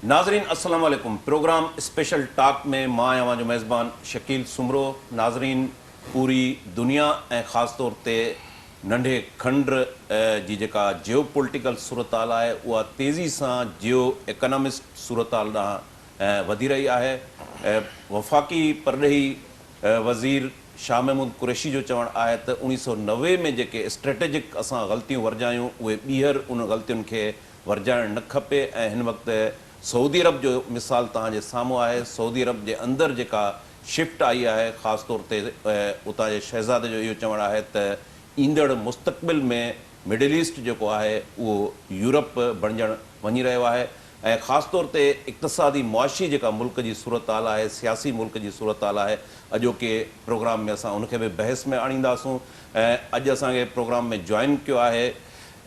नाज़रीन अस्सलाम वालेकुम। प्रोग्राम स्पेशल टॉक में मां अवां जो मेज़बान शकील सुमरो। नाज़रीन पूरी दुनिया ऐं ख़ासि तौर ते नंढे खंड जी जेका जियो पॉलिटिकल सूरत हाल आहे उहा तेज़ी सां जियो इकनॉमिस्ट सूरत हाल ॾांहुं वधी रही आहे। वफ़ाक़ी परॾेही वज़ीर शाह महमूद कुरैशी जो चवणु आहे त 1990 में जेके स्ट्रेटेजिक असां ग़लतियूं वर्जायूं उहे ॿीहर उन ग़लतियुनि खे वर्जाइणु न खपे। ऐं हिन वक़्तु सऊदी अरब जो मिसाल तव्हांजे साम्हूं आहे। सऊदी अरब जे अंदरि जेका शिफ्ट आई आहे, ख़ासि तौर ते उतां जे शहज़ादे जो इहो चवणु आहे त ईंदड़ मुस्तक़बिल में मिडिल ईस्ट जेको आहे उहो यूरोप बणिजणु वञी रहियो आहे। ऐं ख़ासि तौर ते इक़्तिसादी मुआशी जेका मुल्क जी सूरत हाल आहे, सियासी मुल्क जी सूरत हाल आहे, अॼोके प्रोग्राम में असां उनखे बि बहस में आणींदासूं। ऐं अॼु असांखे प्रोग्राम में जॉइन कयो आहे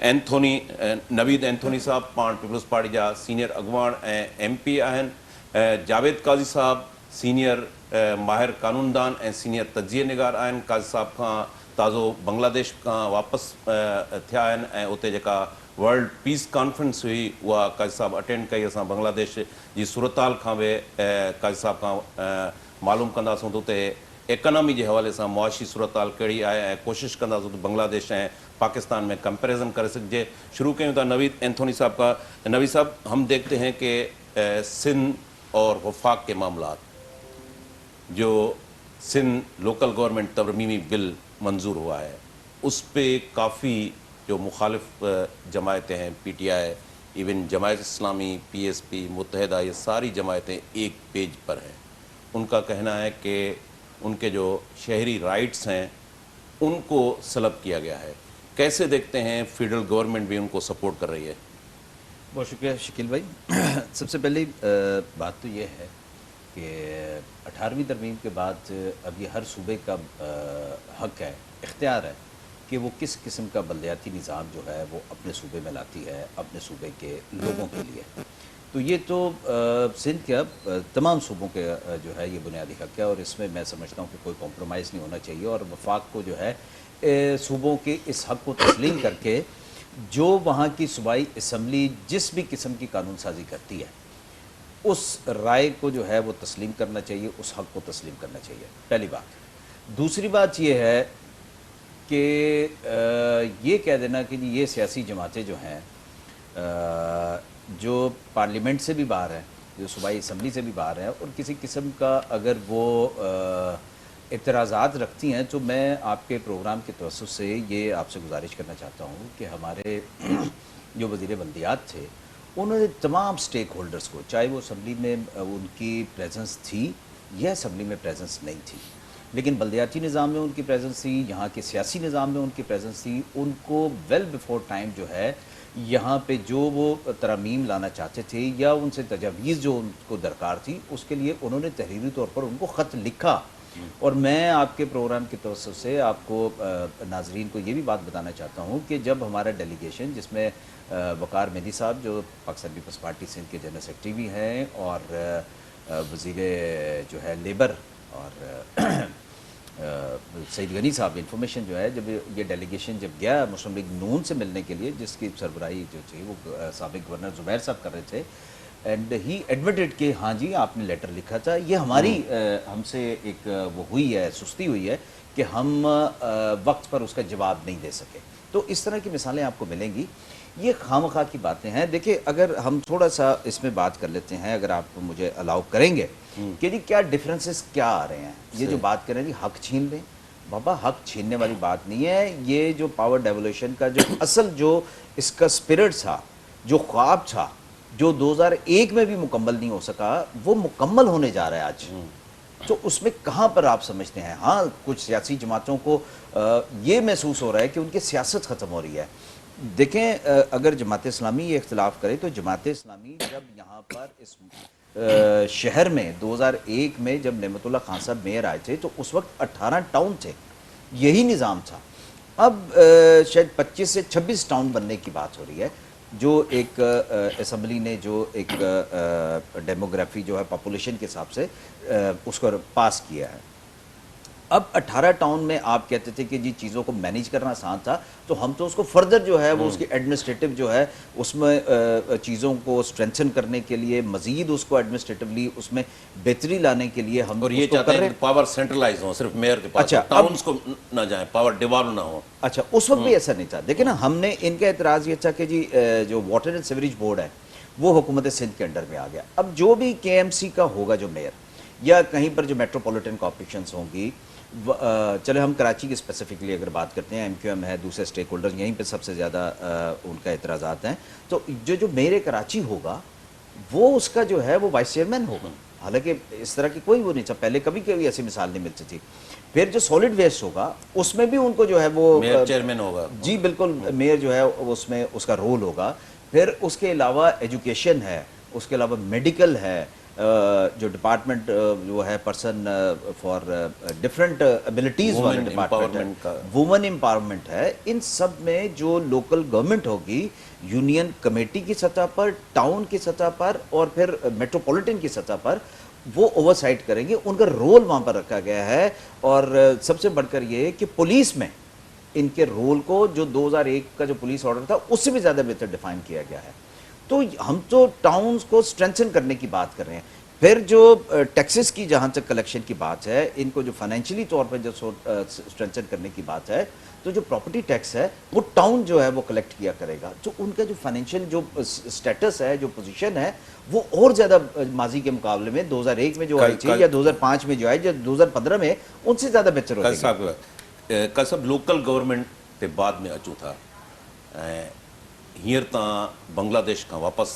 नवीद एंथोनी साहब, पाण पीपल्स पार्टी जा सीनियर अॻुवाण ऐं MP आहिनि। जावेद काज़ी साहब सीनियर माहिर कानूनदान ऐं सीनियर तजिए निगार आहिनि। काज़ी साहब खां ताज़ो बांग्लादेश खां वापसि थिया आहिनि ऐं उते जेका वर्ल्ड पीस कॉन्फ्रेंस हुई उहा काज़ी साहब अटेंड कई। असां बांग्लादेश जी सूरत हाल खां बि काज़ी साहब खां मालूम कंदासूं त उते इकनॉमी जे हवाले सां मुआशी सूरत हाल कहिड़ी आहे ऐं कोशिशि कंदासूं त बांग्लादेश ऐं पाकिस्तान में कंपैरिजन करे सघिजे। शुरू कयूं था नवीद एंथोनी साहब का। नवीद साहब, हम देखते हैं कि सिंध और वफाक के मामलात जो सिंध लोकल गवर्नमेंट तरमीमी बिल मंजूर हुआ है, उस पे काफ़ी जो मुखालिफ जमायतें हैं, PTI, इवन जमायत इस्लामी, PSP, मुत्तहिदा, ये सारी जमायतें एक पेज पर हैं। उनका कहना है कि उनके जो शहरी राइट्स हैं उनको सलब किया गया है। कैसे देखते हैं, फेडरल गवर्नमेंट भी उनको सपोर्ट कर रही है? बहुत शुक्रिया शकील भाई। सबसे पहली बात तो ये है कि 18वीं तरमीम के बाद अब ये हर सूबे का हक है, इख्तियार है कि वो किस किस्म का बलदियाती निज़ाम जो है वो अपने सूबे में लाती है, अपने सूबे के लोगों के लिए। तो ये तो सिंध के तमाम सूबों के जो है ये बुनियादी हक है और इसमें मैं समझता हूँ कि कोई कॉम्प्रोमाइज़ नहीं होना चाहिए। और वफाक को जो है सूबों के इस हक को तस्लीम करके जो वहाँ की सूबाई असम्बली जिस भी किस्म की कानून साजी करती है उस राय को जो है वो तस्लीम करना चाहिए, उस हक को तस्लीम करना चाहिए, पहली बात। दूसरी बात ये है कि ये कह देना कि ये सियासी जमातें जो हैं जो पार्लियामेंट से भी बाहर हैं, जो सूबाई असम्बली से भी बाहर हैं और किसी किस्म का अगर वो एतराज़ात रखती हैं, तो मैं आपके प्रोग्राम के तवज्जुह से ये आपसे गुजारिश करना चाहता हूँ कि हमारे जो वज़ीर बल्दियात थे उन्होंने तमाम स्टेक होल्डर्स को, चाहे वो असम्बली में उनकी प्रेजेंस थी या असम्बली में प्रेजेंस नहीं थी, लेकिन बल्दियाती निज़ाम में उनकी प्रेजेंस थी, यहाँ के सियासी निज़ाम में उनकी प्रेजेंस थी, उनको वेल बिफोर टाइम जो है यहाँ पे जो वो तरमीम लाना चाहते थे या उनसे तजावीज़ जो उनको दरकार थी उसके लिए उन्होंने तहरीरी तौर पर उनको ख़त लिखा। और मैं आपके प्रोग्राम की तवज्जुह से आपको नाजरीन को ये भी बात बताना चाहता हूँ कि जब हमारा डेलीगेशन जिसमें वकार मेहदी साहब जो पाकिस्तान पीपल्स पार्टी सिंध के जनरल सेक्रेटरी भी हैं और वज़ीर जो है लेबर और सईद गनी साहब इंफॉर्मेशन जो है, जब ये डेलीगेशन जब गया मुस्लिम लीग नून से मिलने के लिए जिसकी सरबराही जो थी वो साबिक गवर्नर ज़ुबैर साहब कर रहे थे, एंड ही एडमिटेड कि हाँ जी आपने लेटर लिखा था। ये हमारी हमसे एक वो हुई है, सुस्ती हुई है कि हम वक्त पर उसका जवाब नहीं दे सके। तो इस तरह की मिसालें आपको मिलेंगी। ये खामखा की बातें हैं। देखिए, अगर हम थोड़ा सा इसमें बात कर लेते हैं, अगर आप मुझे अलाउ करेंगे कि जी क्या डिफरेंसेस क्या आ रहे हैं। ये जो बात करें जी हक छीन लें, बाबा हक छीनने वाली बात नहीं है। ये जो पावर डेवोल्यूशन का जो असल जो इसका स्पिरिट था, जो ख्वाब था, जो 2001 में भी मुकम्मल नहीं हो सका, वो मुकम्मल होने जा रहा है आज। तो उसमें कहाँ पर आप समझते हैं, हाँ कुछ सियासी जमातों को ये महसूस हो रहा है कि उनकी सियासत ख़त्म हो रही है। देखें, अगर जमात इस्लामी ये इख्तिलाफ करे तो जमात इस्लामी जब यहाँ पर इस शहर में 2001 में जब नेमतुल्लाह खान साहब मेयर आए थे तो उस वक्त 18 टाउन थे, यही निज़ाम था। अब शायद 25 से 26 टाउन बनने की बात हो रही है। जो एक असम्बली ने जो एक डेमोग्राफी जो है पॉपुलेशन के हिसाब से उसको पास किया है। اب 18 ٹاؤن میں آپ کہتے تھے کہ جی چیزوں کو مینیج کرنا آسان تھا، تو ہم تو اس کو فردر جو ہے وہ اس کی ایڈمنسٹریٹو جو ہے اس میں چیزوں کو سٹرینتھن کرنے کے لیے، مزید اس کو ایڈمنسٹریٹولی اس میں بہتری لانے کے لیے ہم اور یہ اس کو چاہتے کر ہیں رہے کہ پاور سینٹرلائز ہو، صرف میئر کے پاس اچھا، ٹاؤنز کو نہ جائیں، پاور ڈیوالو نہ ہو. اچھا اس وقت بھی ایسا نہیں تھا. دیکھیں نا، ہم نے ان کا اعتراض یہ تھا کہ جی جو واٹر اینڈ سیوریج بورڈ ہے وہ حکومت سندھ کے انڈر میں آ گیا. اب جو بھی کے ایم سی کا ہوگا جو میئر یا کہیں پر جو میٹروپولیٹن کارپوریشنز ہوں گی، چلے ہم کراچی کی اسپیسیفکلی اگر بات کرتے ہیں، ایم کیو ایم ہے، دوسرے اسٹیک ہولڈرز یہیں پہ سب سے زیادہ ان کا اعتراضات ہیں. تو جو میئر کراچی ہوگا وہ اس کا جو ہے وہ وائس چیئرمین ہوگا. حالانکہ اس طرح کی کوئی وہ نہیں تھا پہلے، کبھی ایسی مثال نہیں ملتی تھی. پھر جو سالڈ ویسٹ ہوگا اس میں بھی ان کو جو ہے وہ میئر چیئرمین ہوگا. جی بالکل، میئر جو ہے اس میں اس کا رول ہوگا. پھر اس کے علاوہ ایجوکیشن ہے، اس کے علاوہ میڈیکل ہے، جو ڈپارٹمنٹ جو ہے پرسن فار ڈفرینٹ ایبلٹیز والا ڈپارٹمنٹ ہے، وومن امپاورمنٹ ہے. ان سب میں جو لوکل گورنمنٹ ہوگی، یونین کمیٹی کی سطح پر، ٹاؤن کی سطح پر اور پھر میٹروپولیٹن کی سطح پر وہ اوور سائٹ کریں گے. ان کا رول وہاں پر رکھا گیا ہے. اور سب سے بڑھ کر یہ کہ پولیس میں ان کے رول کو جو 2001 کا جو پولیس آرڈر تھا اس سے بھی زیادہ بہتر ڈیفائن کیا گیا ہے. تو ہم تو ٹاؤنز کو سٹرینتھن کرنے کی بات کر رہے ہیں. پھر جو ٹیکسز کی جہاں تک کلیکشن کی بات ہے، ان کو جو فائنینشلی طور پر جو سٹرینتھن کرنے کی بات ہے، تو جو پراپرٹی ٹیکس ہے وہ ٹاؤن جو ہے وہ کلیکٹ کیا کرے گا. تو ان کا جو فائنینشیل جو سٹیٹس ہے، جو پوزیشن ہے، وہ اور زیادہ ماضی کے مقابلے میں 2001 میں جو آئی تھی یا 2005 میں جو آئی یا 2015 میں ان سے زیادہ بہتر ہو جائے گی. کا سب لوکل گورنمنٹ تے بعد میں اچو تھا. ہیر تا بنگلہ دیش کا واپس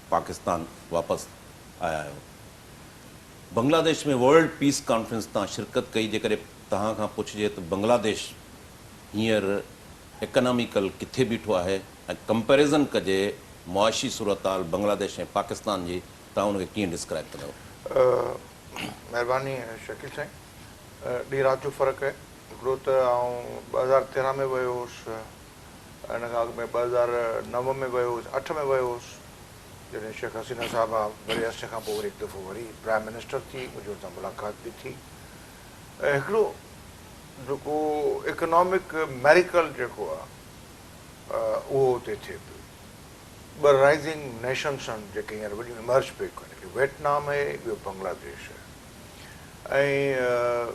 پاکستان واپس آیا ہو. بنگلہ دیش میں ورلڈ پیس کانفرنس تا شرکت کئی. جے تہاں کھاں پوچھجے تو بنگلہ دیش ہیر اکنامیکل کتھے بیٹھو ہے، کمپیریزن کجے معاشی صورتحال بنگلہ دیش ऐं पाकिस्तान जी، तव्हां उनखे कीअं डिस्क्राइब कंदव؟ महिरबानी शकील साईं. ॾींहुं राति जो फ़र्क़ु आहे. हिकिड़ो त आउं 2013 में वियो हुउसि, हिन खां अॻु में 2009 में वियो हुउसि, 8 में वियो हुउसि जॾहिं शेख हसीना साहिबा वरी अरसे खां पोइ वरी हिकु दफ़ो वरी प्राइम मिनिस्टर थी, मुंहिंजी हुतां मुलाक़ात बि थी. ऐं हिकिड़ो जेको इकनॉमिक मैरिकल जेको आहे उहो हुते थिए पियो. ॿ राइज़िंग नेशन्स आहिनि जेके हींअर वॾियूं इमर्ज पई कनि. हिकिड़ो वियतनाम आहे, ॿियो बांग्लादेश आहे. ऐं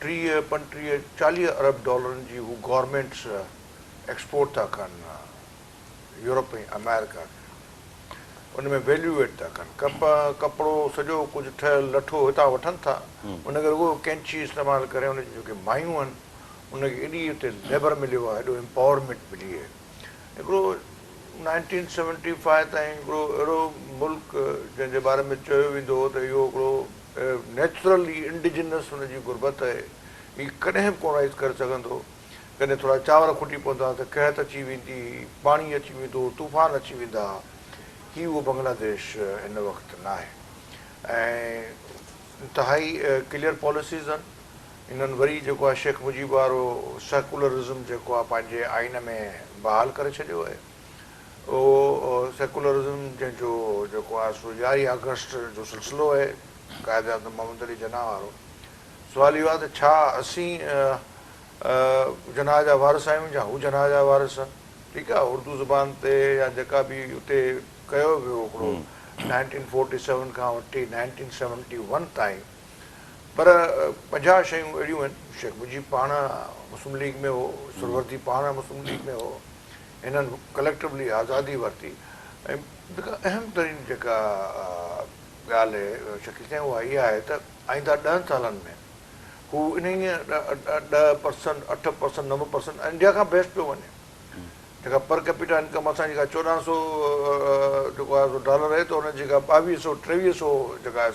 30, 35, 40 अरब डॉलरनि जी हू गवर्नमेंट्स एक्सपोर्ट था कनि यूरोप ऐं अमेरिका खे. उन में वैल्यू एड था कनि. कपिड़ो सॼो कुझु ठहियलु लठो हितां वठनि था, उनखे रुॻो कैंची इस्तेमालु करे उनजी जेके मायूं आहिनि उनखे एॾी हुते लेबर मिलियो आहे, एॾो एम्पावरमेंट मिली आहे. हिकिड़ो 1975 ताईं हिकिड़ो अहिड़ो मुल्क जंहिंजे बारे में चयो वेंदो हो त इहो हिकिड़ो नेचुरली इंडिजिनस हुनजी गुरबत आहे, हीउ कॾहिं बि कोन राइज़ करे सघंदो. कॾहिं थोरा चांवर खुटी पवंदा त कहत अची वेंदी, पाणी अची वेंदो, तूफ़ान अची वेंदा. हीउ उहो बांग्लादेश हिन वक़्तु न आहे. ऐं इंतिहाई क्लियर पॉलिसीज़ आहिनि. हिननि वरी जेको आहे शेख मुजीब वारो सेकुलरिज़म जेको आहे पंहिंजे आइन में बहाल करे छॾियो आहे. उहो सेकुलरिज़म जंहिंजो जेको आहे सो 11 अगस्त जो सिलसिलो आहे, क़ाइद आज़म मोहम्मद अली जना वारो. सुवाल इहो आहे त छा असीं जनाह जा वारिस आहियूं या हू जनाह जा वारिस आहिनि. ठीकु आहे, उर्दू ज़ुबान ते या जेका बि उते कयो वियो हिकिड़ो 1947 खां वठी 1971 ताईं. पर 50 शयूं अहिड़ियूं आहिनि. शेख मुजीब पाण मुस्लिम लीग में हो, सुरवर्दी पाण मुस्लिम लीग में हो. हिननि कलेक्टिवली आज़ादी वरिती. ऐं जेका अहम तरीन जेका ॻाल्हि आहे शकील साईं, उहा इहा आहे त आईंदा 10 सालनि में हू इन ई 10%, 8%, 9% इंडिया खां बेस्ट पियो वञे. जेका पर कैपिटा इनकम असांजी जेका 1400 जेको आहे डॉलर आहे, त हुन जेका 2200, 2300 जेका आहे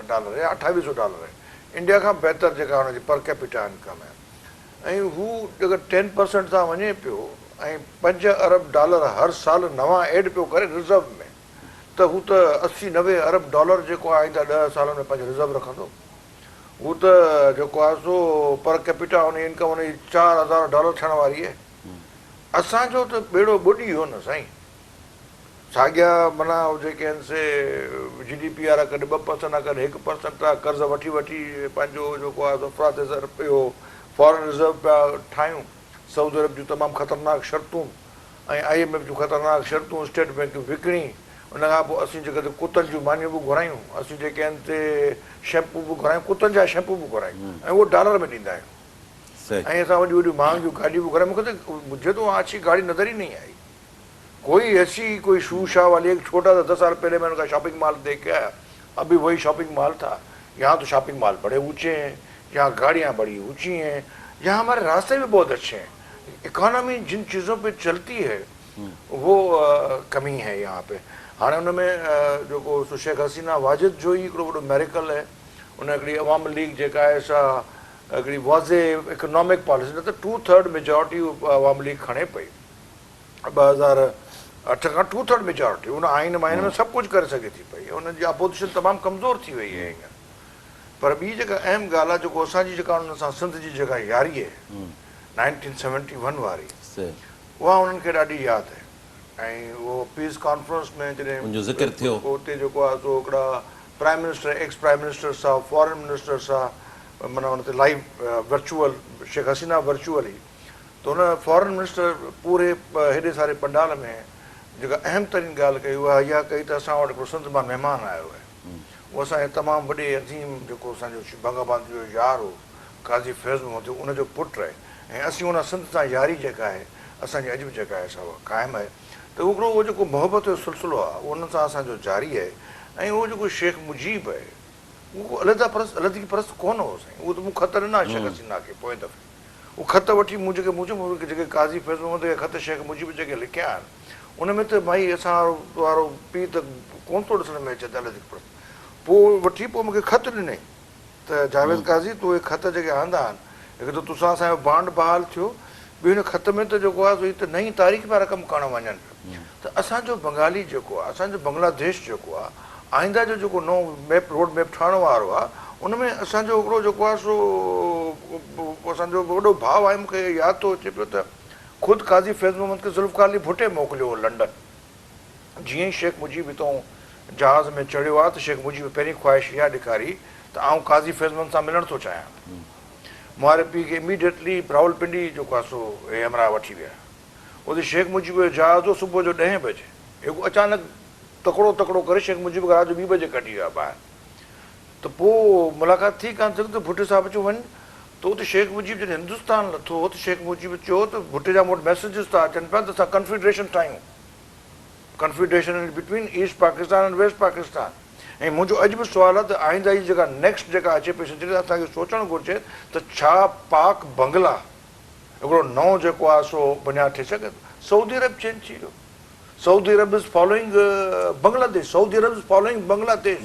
डॉलर आहे, 2800 डॉलर आहे. इंडिया खां बहितर जेका हुनजी पर कैपिटा इनकम आहे. ऐं हू जेका 10% सां वञे पियो ऐं 5 अरब डॉलर हर साल नवां एड पियो करे रिज़र्व में, त हू त 80-90 अरब डॉलर जेको आहे आईंदा 10 सालनि में पंहिंजो रिज़र्व रखंदो. हू त जेको आहे सो पर कैपिटा हुन इनकम हुनजी 4000 डॉलर थियण वारी आहे. असांजो त ॿेड़ो ॿुॾी हो न साईं. साॻिया माना जेके आहिनि से GDP वारा कॾहिं 2% आहे कॾहिं 1% आहे, कर्ज़ वठी वठी पंहिंजो जेको आहे अफ़राद ज़र इहो फॉरेन रिज़र्व पिया ठाहियूं। सऊदी अरब जूं तमामु ख़तरनाक शर्तूं ऐं IMF जूं ख़तरनाक शर्तूं स्टेट बैंक विकिणी। उन खां पोइ असीं जेके कुतनि जूं मानियूं बि घुरायूं, असीं जेके आहिनि ते शैम्पू बि घुरायूं, कुतनि जा शैम्पू बि घुरायूं ऐं उहो डॉलर में ॾींदा आहियूं। सही ऐं असां वॾियूं वॾियूं महांगियूं गाॾियूं बि घुरायूं। मूंखे त मुझे तो वहाँ अच्छी गाड़ी नज़र ही नहीं आई। कोई ऐसी कोई शू शाह वाली एक छोटा सा 10 साल पहले मैंने उनका शॉपिंग मॉल देख के आया, अभी वही शॉपिंग मॉल था। यहाँ तो शॉपिंग मॉल बड़े ऊंचे हैं, यहाँ गाड़ियाँ बड़ी ऊंची हैं, यहाँ हमारे रास्ते भी बहुत अच्छे हैं। इकोनॉमी जिन चीज़ों पे चलती है वो कमी है यहाँ पे। हाँ उनमें जो शेख हसीना वाजिद जो ही हिकिड़ो वॾो मेरिकल है। उन हिकिड़ी अवामी लीग जेका आहे सा हिकिड़ी वाज़े इकोनॉमिक पॉलिसी, न त 2/3 मेजॉरिटी अवामी लीग खणे पई 2008 खां 2/3 मेजॉरिटी। उन आइन वाइन में सभु कुझु करे सघे थी पई, उनजी अपोजिशन तमामु कमज़ोर थी वई आहे हींअर। पर ॿी जेका अहम ॻाल्हि आहे जेको असांजी जेका उन्हनि सां सिंध जी जेका यारी आहे 1971 वारी, उहा उन्हनि खे ॾाढी यादि आहे। ऐं उहो पीस कॉन्फ्रेंस में जॾहिं उनजो ज़िक्र थियो, उते जेको आहे सो हिकिड़ा prime minister ex prime minister सां फॉरेन मिनिस्टर सां माना हुन ते live virtual Sheikh Hasina virtual ई, त हुन फॉरेन मिनिस्टर पूरे हेॾे सारे पंडाल में जेका अहम तरीन ॻाल्हि कई उहा इहा कई त असां वटि हिकिड़ो सिंध मां महिमान आयो आहे। उहो असांजे तमामु वॾे अज़ीम जेको असांजो बंगाबादी जो यार हो काज़ी फैज़ मोहम्मद उनजो पुटु आहे। ऐं असीं उन सिंध सां यारी जेका आहे असांजी अॼु बि जेका आहे सा उहा क़ाइमु आहे। त हिकिड़ो उहो जेको मोहबत जो सिलसिलो आहे उन सां असांजो जारी आहे। ऐं उहो जेको शेख मुजीब आहे उहो अलॻि परस्त कोन हो साईं। उहो त मूं ख़त ॾिना शेख हसीना खे पोइ दफ़े, उहो ख़त वठी मूं जेके काज़ी फैज़ मोहम्मद खे ख़त शेख मुजीब जेके लिखिया आहिनि उन में त भाई असां वारो पीउ त कोन थो ॾिसण में अचे त अलॻि परस्त। पोइ वठी पोइ मूंखे ख़त ॾिनई त जावेद काज़ी तूं इहे ख़त जेके आंदा आहिनि, हिकु त तोसां असांजो बांड बहाल थियो, ॿियो हिन ख़त में त जेको आहे हीअ त नई तारीख़ वारा कमु करणु वञनि पिया। त असांजो बंगाली जेको आहे असांजो बांग्लादेश जेको आहे आईंदा जो जेको नओं मैप रोड मैप ठहण वारो आहे उन में असांजो हिकिड़ो जेको आहे सो असांजो वॾो भाउ आहे। मूंखे यादि थो अचे पियो त ख़ुदि काज़ी फैज़ मोहम्मद खे ज़ुल्फ़कार अली भुटे मोकिलियो हो लंडन। जीअं ई शेख मुजीब हितां जहाज़ में चढ़ियो आहे त शेख मुजीब पहिरीं ख़्वाहिश इहा ॾेखारी त आउं काज़ी फैज़ मोहम्मद सां मिलणु थो चाहियां। मुंहिंजे पीउ खे इमीडिएटली रावलपिंडी जेको आहे सो हे हमरा वठी विया। उते शेख मुजीब जो जहाज़ हो सुबुह जो 10 बजे, हिकु अचानक तकिड़ो तकिड़ो करे शेख मुजीब राति जो 2 बजे कढी विया ॿाहिरि। त पोइ मुलाक़ात थी कान सघी त भुटे साहिब चयो वञ। त उते शेख मुजीब जॾहिं हिंदुस्तान लथो त शेख मुजीब चयो त भुटे जा मूं वटि मैसेजिस था अचनि पिया त असां कन्फिडरेशन ठाहियूं, confederation in between east Pakistan ऐं वेस्ट पाकिस्तान। ऐं मुंहिंजो अॼु बि सुवालु आहे त आईंदा जी जेका नेक्स्ट जेका अचे पई सिचुएशन असांखे सोचणु घुरिजे त छा पाक बंगला हिकिड़ो नओं जेको आहे सो बुनियादु ठही सघे। सऊदी अरब चेंज थी वियो, Saudi Arab is following Bangladesh, Saudi Arab is following Bangladesh.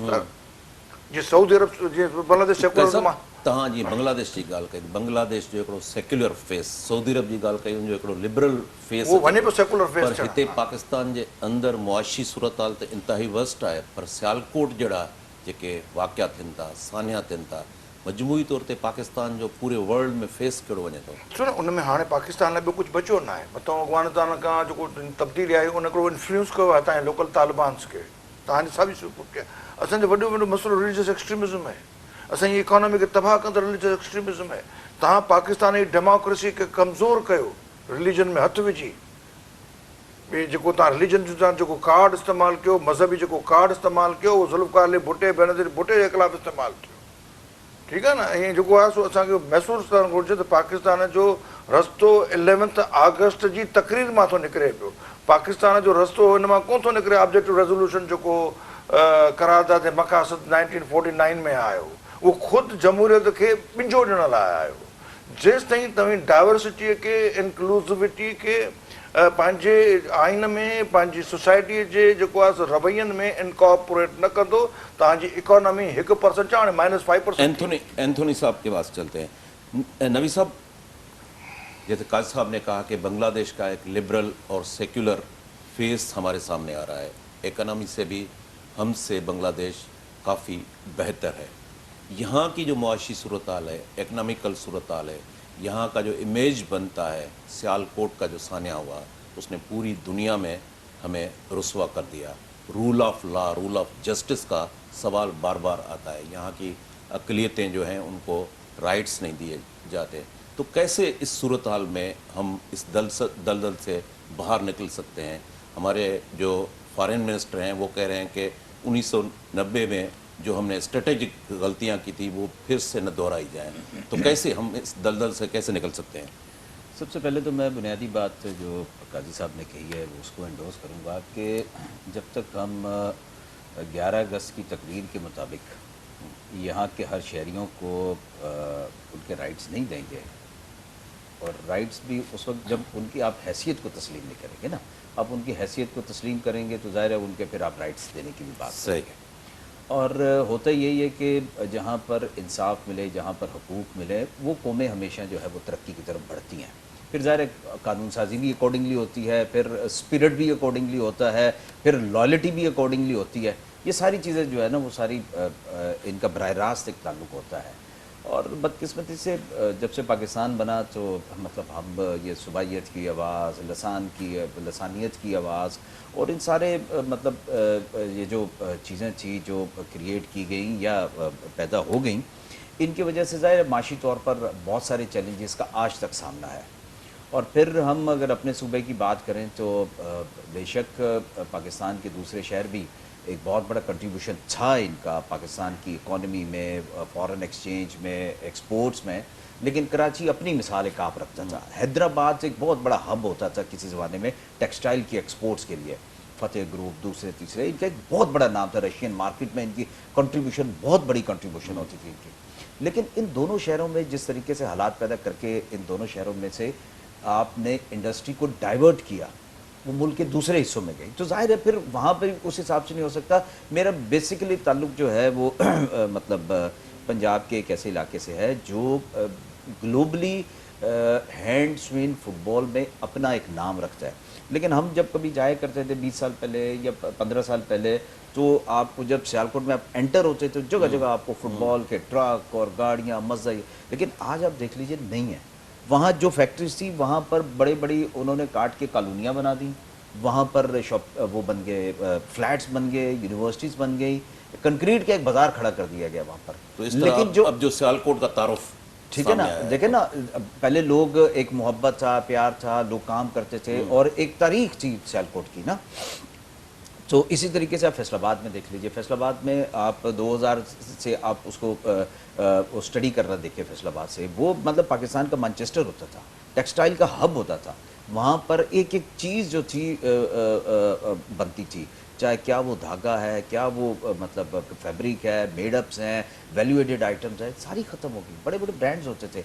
जीअं सऊदी अरब जीअं बांग्लादेश सेकुलर मां तव्हां जीअं बांग्लादेश जी ॻाल्हि कई, बांग्लादेश जो हिकिड़ो सेक्युलर फेस, सऊदी अरब जी ॻाल्हि कई उनजो हिकिड़ो लिबरल फेस, उहो वञे पियो सेकुलर फेस। पर हिते पाकिस्तान जे अंदरि मुआशी सूरत हाल त इंतिहाई वर्स्ट आहे। पर सियालकोट जहिड़ा जेके वाक़िया थियनि था, सान्या थियनि था, मजमूई तौर ते पाकिस्तान जो पूरे वर्ल्ड में फेस कहिड़ो वञे थो? ॾिसो न उन में हाणे पाकिस्तान लाइ ॿियो कुझु बचियो न आहे। मथां अफ़गानिस्तान खां जेको तब्दीली आई उन हिकिड़ो इन्फ्लुएंस कयो आहे हितां लोकल तालिबान्स खे। तव्हांजी साबित कया असांजो वॾो वॾो मसइलो रिलीजियस एक्सट्रीमिज़म आहे, असांजी इकोनॉमी खे तबाह कंदड़ रिलीजियस एक्सट्रीमिज़म आहे। तव्हां पाकिस्तान जी डेमोक्रेसी खे कमज़ोर कयो रिलीजन में हथु विझी। ॿिए जेको तव्हां रिलीजन जो तव्हां जेको कार्ड इस्तेमालु कयो, मज़हबी जेको कार्ड इस्तेमालु कयो, उहो ज़ुल्फ़कार अली भुटे बेनज़ीर भुटे जे ख़िलाफ़ु इस्तेमालु थियो। ठीकु आहे न। ऐं जेको आहे सो असांखे महसूसु करणु घुरिजे त पाकिस्तान जो रस्तो 11 अगस्त जी तक़रीर मां थो निकिरे पियो। पाकिस्तान जो रस्तो हिन मां कोन थो निकिरे ऑब्जेक्टिव रेज़ोल्यूशन जेको करारदाद मक़ासद 1949 में आयो, उहो ख़ुदि जमहूरियत खे ॿिंजो ॾियण लाइ आयो। जेसि ताईं तव्हां डाइवर्सिटीअ खे इंक्लूसिविटी खे पंहिंजे आइन में पंहिंजी सोसाइटीअ जे जेको आहे रवैयनि में इनकॉर्पोरेट न कंदो तव्हांजी इकोनॉमी 1% हाणे -5%। एंथोनी साहब के पास चलते हैं। नवी साहब, जैसे काजी साहब ने कहा कि बांग्लादेश का एक लिबरल और सेक्युलर फेस हमारे सामने आ रहा है, इकोनॉमी से भी हमसे बांग्लादेश काफ़ी बेहतर है। यहाँ की जो मुआशी सूरत हाल है, इकनॉमिकल सूरत हाल है, यहाँ का जो इमेज बनता है, सियालकोट का जो सान्या हुआ उसने पूरी दुनिया में हमें रुस्वा कर दिया। Rule of law, rule of justice का सवाल बार बार आता है। यहाँ की अक़लियतें जो हैं उनको राइट्स नहीं दिए जाते। तो कैसे इस सूरत हाल में हम इस दलदल से बाहर निकल सकते हैं? हमारे जो फॉरेन मिनिस्टर हैं वो कह रहे हैं कि 1990 में जो हमने स्ट्रेटेजिक गलतियां की थी वो फिर से न दोहराई जाएं। तो कैसे हम इस दलदल से कैसे निकल सकते हैं? सबसे पहले तो मैं बुनियादी बात जो काजी साहब ने कही है वो उसको एंडोर्स करूंगा कि जब तक हम 11 अगस्त की तकरीर के मुताबिक यहाँ के हर शहरियों को उनके राइट्स नहीं देंगे, और राइट्स भी उस वक्त जब उनकी आप हैसियत को तस्लीम नहीं करेंगे ना, आप उनकी हैसियत को तस्लीम करेंगे तो ज़ाहिर है उनके फिर आप राइट्स देने की भी बात सही करेंगे। और होता यही है कि जहाँ पर इंसाफ मिले, जहाँ पर हकूक़ मिले, वो कौमें हमेशा जो है वो तरक्की की तरफ बढ़ती हैं। फिर ज़ाहिर है कानून साजी भी अकॉर्डिंगली होती है, फिर स्पिरिट भी अकॉर्डिंगली होता है, फिर लॉयल्टी भी अकॉर्डिंगली होती है। ये सारी चीज़ें जो है ना वो सारी इनका बराह रास्त एक ताल्लुक़ होता है। और बदकिस्मती से जब से पाकिस्तान बना तो मतलब हम ये सुबाइयत की आवाज़, लसानियत की आवाज़ और इन सारे मतलब ये जो चीज़ें थी जो क्रिएट की गई या पैदा हो गई, इनकी वजह से ज़ाहिर माशी तौर पर बहुत सारे चैलेंजेस का आज तक सामना है। और फिर हम अगर अपने सूबे की बात करें तो बेशक पाकिस्तान के दूसरे शहर भी एक बहुत बड़ा कंट्रीब्यूशन था इनका पाकिस्तान की इकॉनमी में, फॉरेन एक्सचेंज में, एक्सपोर्ट्स में, लेकिन कराची अपनी मिसाल एक आप रखता था। हैदराबाद एक बहुत बड़ा हब होता था किसी ज़माने में टेक्सटाइल की एक्सपोर्ट्स के लिए। फतेह ग्रुप दूसरे तीसरे, इनका एक बहुत बड़ा नाम था। रशियन मार्केट में इनकी कंट्रीब्यूशन, बहुत बड़ी कंट्रीब्यूशन होती थी इनकी। लेकिन इन दोनों शहरों में जिस तरीके से हालात पैदा करके इन दोनों शहरों में से आपने इंडस्ट्री को डाइवर्ट किया, वो मुल्क के दूसरे हिस्सों में गई, तो जाहिर है फिर वहाँ पर उस हिसाब से नहीं हो सकता। मेरा बेसिकली ताल्लुक जो है वो मतलब पंजाब के एक ऐसे इलाके से है जो ग्लोबली हैंड स्विन फुटबॉल में अपना एक नाम रखता है। लेकिन हम जब कभी जाया करते थे 20 साल पहले या 15 साल पहले, तो आपको जब सियालकोट में आप एंटर होते थे जगह जगह आपको फुटबॉल के ट्रक और गाड़ियाँ मज़ा। लेकिन आज आप देख लीजिए नहीं है। वहाँ जो फैक्ट्रीज थी वहाँ पर बड़े बड़ी उन्होंने काट के कॉलोनियाँ बना दी, वहाँ पर शॉप वो बन गए, फ्लैट्स बन गए, यूनिवर्सिटीज़ बन गई, कंक्रीट का एक बाज़ार खड़ा कर दिया गया वहाँ पर। तो इस लेकिन अब जो सियालकोट का तारुफ, ठीक है ना, देखे ना, पहले लोग एक मोहब्बत था, प्यार था, लोग काम करते थे और एक तारीख थी सियालकोट की ना। तो इसी तरीके से आप फैसलाबाद में देख लीजिए। फैसलाबाद में आप 2000 से आप उसको स्टडी करना देखिए। फैसलाबाद से वो मतलब पाकिस्तान का मैनचेस्टर होता था, टेक्सटाइल का हब होता था। वहाँ पर एक एक चीज़ जो थी बनती थी, चाहे क्या वो धागा है, क्या वो मतलब फैब्रिक है, मेडअप्स हैं, वैल्यू एडेड आइटम्स हैं, सारी ख़त्म हो गई। बड़े बड़े ब्रांड्स होते थे,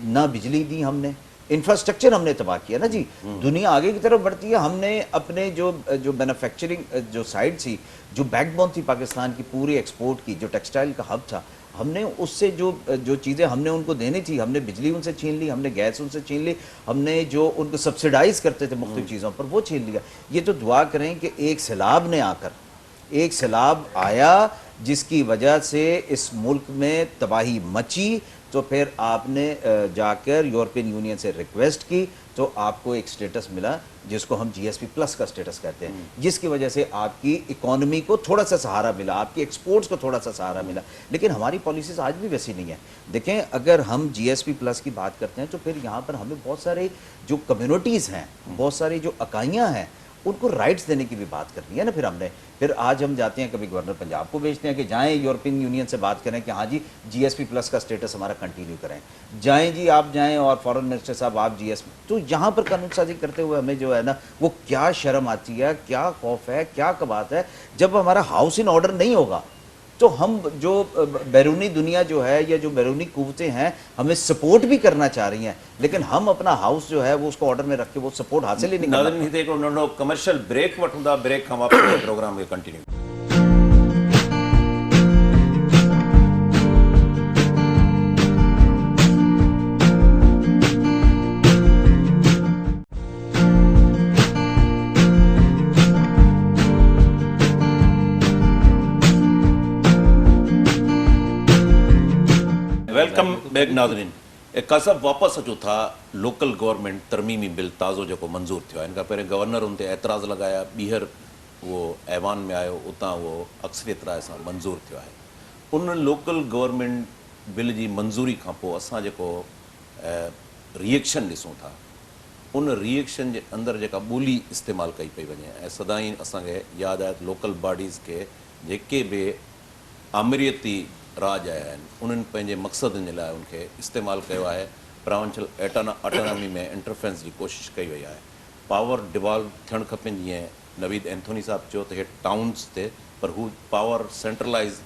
ना बिजली दी हमने, इंफ्रास्ट्रक्चर हमने तबाह किया ना जी। दुनिया आगे की तरफ बढ़ती है, हमने अपने जो मैन्युफैक्चरिंग जो साइड थी, जो बैकबोन थी पाकिस्तान की पूरी एक्सपोर्ट की, जो टेक्सटाइल का हब था, हमने उससे जो चीज़ें हमने उनको देनी थी, हमने बिजली उनसे छीन ली, हमने गैस उनसे छीन ली, हमने जो उनको सब्सिडाइज करते थे मुख्तलिफ चीज़ों पर वो छीन लिया। ये तो दुआ करें कि एक सैलाब ने आकर, एक सैलाब आया जिसकी वजह से इस मुल्क में तबाही मची, तो फिर आपने जाकर यूरोपियन यूनियन से रिक्वेस्ट की तो आपको एक स्टेटस मिला जिसको हम GSP प्लस का स्टेटस कहते हैं, जिसकी वजह से आपकी इकोनॉमी को थोड़ा सा सहारा मिला, आपकी एक्सपोर्ट्स को थोड़ा सा सहारा मिला। लेकिन हमारी पॉलिसीज़ आज भी वैसी नहीं है। देखें, अगर हम GSP प्लस की बात करते हैं तो फिर यहाँ पर हमें बहुत सारे जो कम्युनिटीज़ हैं, बहुत सारी जो इकाइयाँ हैं, उनको राइट्स देने की भी बात करनी है ना। फिर आज हम जाते हैं, कभी गवर्नर पंजाब को भेजते हैं कि जाएं यूरोपियन यूनियन से बात करें कि हाँ जी GSP प्लस का स्टेटस हमारा कंटिन्यू करें, जाएं जी आप जाएं और फॉरेन मिनिस्टर साहब आप GSP। तो यहाँ पर कानून साजी करते हुए हमें जो है ना वो क्या शर्म आती है, क्या खौफ है, क्या कबात है। जब हमारा हाउस इन ऑर्डर नहीं होगा तो हम जो बैरूनी दुनिया जो है या जो बैरूनी कुव्वतें हैं हमें सपोर्ट भी करना चाह रही हैं, लेकिन हम अपना हाउस जो है वो उसको ऑर्डर में रख के वो सपोर्ट हासिल ही नहीं कर नाज़रीन, कमर्शियल ब्रेक वठूंदा, ब्रेक हम आपके प्रोग्राम में कंटिन्यू। वेलकम बैक नाज़रीन। काज़ी साहब वापसि अचो था लोकल गवर्नमेंट तरमीमी बिल ताज़ो जेको मंज़ूर थियो आहे, हिन खां पहिरियों गवर्नर उन ते एतिराज़ लॻाया, ॿीहर उहो ऐवान में आयो, उतां उहो अक्सरियत राय सां मंज़ूर थियो आहे। उन लोकल गवर्नमेंट बिल जी मंज़ूरी खां पोइ असां जेको रिएक्शन ॾिसूं था, उन रिएक्शन जे अंदरि जेका ॿोली इस्तेमालु कई पई वञे, ऐं सदाईं असांखे यादि आहे त लोकल बॉडीज़ खे जेके बि आमिरियती राज आया आहिनि उन्हनि पंहिंजे मक़सदनि जे लाइ उनखे इस्तेमालु कयो आहे। प्रोविंशियल ऑटोनॉमी में इंटरफेरेंस जी कोशिशि कई वई आहे। पावर डिवॉल्व थियणु खपे, जीअं नवीद एंथोनी साहब चयो त हे टाउन्स ते, पर हू पावर सेंट्रलाइज़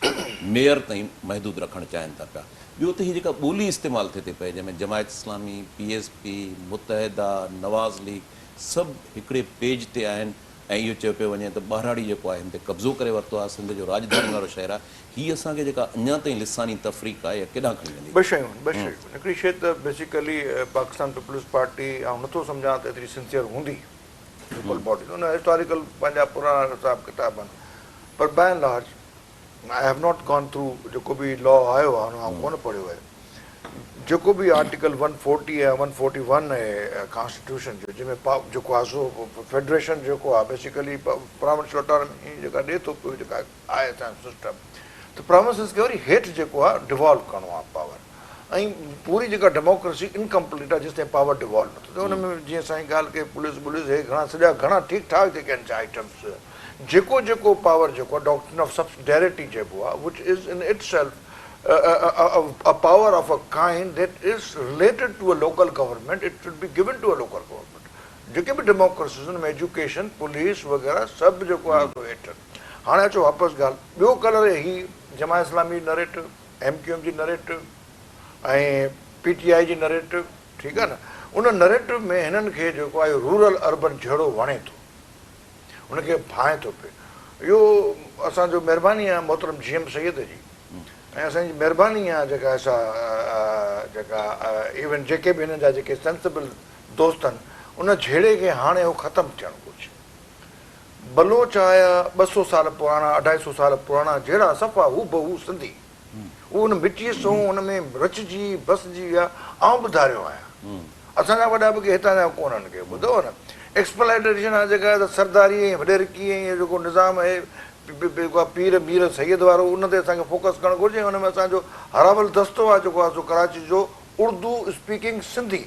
मेयर ताईं महदूद रखणु चाहिनि था पिया। ॿियो त हीअ जेका ॿोली इस्तेमालु थिए थी पई, जंहिंमें जमायत इस्लामी, PSP, मुतहदा, नवाज़ लीग सभु हिकिड़े पेज ते आहिनि, ऐं इहो चयो पियो वञे त ॿारहाड़ी जेको आहे हिन ते कब्ज़ो करे वरितो आहे, सिंध जो राजधानी वारो शहरु आहे। हीअ असांखे जेका अञा ताईं लिसानी तफ़रीक़ आहे, केॾांहुं खणी वेंदी? ॿ शयूं हिकिड़ी शइ त बेसिकली पाकिस्तान पीपल्स पार्टी ऐं नथो सम्झां त एतिरी सिंसियर हूंदी लोकल बॉडी, उन हिस्टोरिकल पंहिंजा पुराणा हिसाब किताब आहिनि, पर by and large I have not gone through जेको बि लॉ आयो आहे हुन आउं कोन पढ़ियो आहे। जेको बि आर्टिकल 140 ऐं 141 आहे कॉन्स्टिट्यूशन जो, जंहिंमें जेको आहे सो फेडरेशन जेको आहे बेसिकली प्रोविंशियल ऑटोनॉमी जेका ॾिए थो पियो, जेका आहे असांजो सिस्टम, त प्रोविंसिस खे वरी हेठि जेको आहे डिवॉल्व करिणो आहे पावर, ऐं पूरी जेका डेमोक्रेसी इनकम्प्लीट आहे जेसिताईं पावर डिवॉल्व नथो थिए। हुन में जीअं असांजी ॻाल्हि कई पुलिस हे घणा सॼा घणा ठीकु ठाक जेके आहिनि आइटम्स, जेको पावर जेको आहे डॉक्ट्रिन ऑफ सब्सिडियरिटी चइबो आहे, which is in it self a power of a kind that is related to a local government, it should be given to a local government. JK be democracies में education, police वग़ैरह सभु जेको आहे सो हेठि। हाणे अचो वापसि ॻाल्हि, ॿियो कलर ही जमायत इस्लामी नरेटिव, MQM जी नरेटिव ऐं PTI जी नरेटिव, ठीकु आहे न। उन नरेटिव में हिननि खे जेको आहे रूरल अर्बन जहिड़ो वणे थो, हुनखे भाए थो पियो। इहो असांजो महिरबानी आहे मोहतरम GM सैयद जी, ऐं असांजी महिरबानी आहे जेका असां जेका इवन जेके बि हिननि जा जेके सेंसिबल दोस्त आहिनि, उन झेड़े खे हाणे उहो ख़तमु थियणु घुरिजे। बलोच आया 200 साल पुराणा, 250 साल पुराणा, जहिड़ा सफ़ा हू बहू सिंधी, उहो उन मिटीअ सां हुन में रचिजी बसिजी विया। आउं ॿुधारियो आहियां, असांजा वॾा बि हितां जा कोन्हनि खे ॿुधो न। एक्सप्लाइटेशन आहे जेका त सरदारी ऐं वॾेरकी ऐं जेको निज़ाम आहे पीर मीर सैयद वारो, उन ते असांखे फोकस करणु घुरिजे। हुन में असांजो हरावल दस्तो आहे जेको आहे सो कराची जो उर्दू स्पीकिंग सिंधी,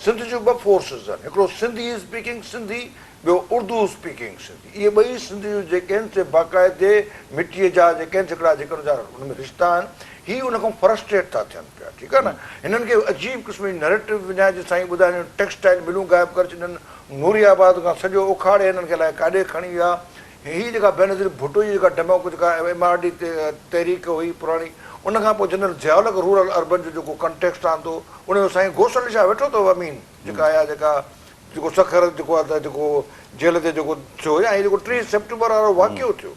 सिंध जूं ॿ फोर्सिस आहिनि, हिकिड़ो सिंधी स्पीकिंग सिंधी, ॿियो उर्दू स्पीकिंग सिंधी। इहे ॿई सिंधी जेके आहिनि से बाक़ाइदे मिटीअ जा जेके आहिनि हिकिड़ा जेकर जा हुन में रिश्ता आहिनि, ही उन खां फ्रस्ट्रेट था थियनि पिया, ठीकु आहे न। हिननि खे अजीब क़िस्म जी नरेटिव विञाइजे, साईं ॿुधाइनि टेक्सटाइल मिलूं गायब करे छॾनि, नूरियाबाद खां सॼो उखाड़े हिननि खे लाइ काॾे खणी विया। हीअ जेका बेनज़ीर भुट्टो जी जेका जेका MRD तहरीक हुई पुराणी, उन खां पोइ जनरल ज़ियाउल रूरल अर्बन जो जेको कंटेक्स्ट आंदो, उनजो साईं गोसल छा वेठो अथव अमीन, जेका आहे जेका जेको सखर जेको आहे त जेको जेल ते जेको थियो, ऐं जेको 3 सेप्टेंबर वारो वाक़ियो थियो,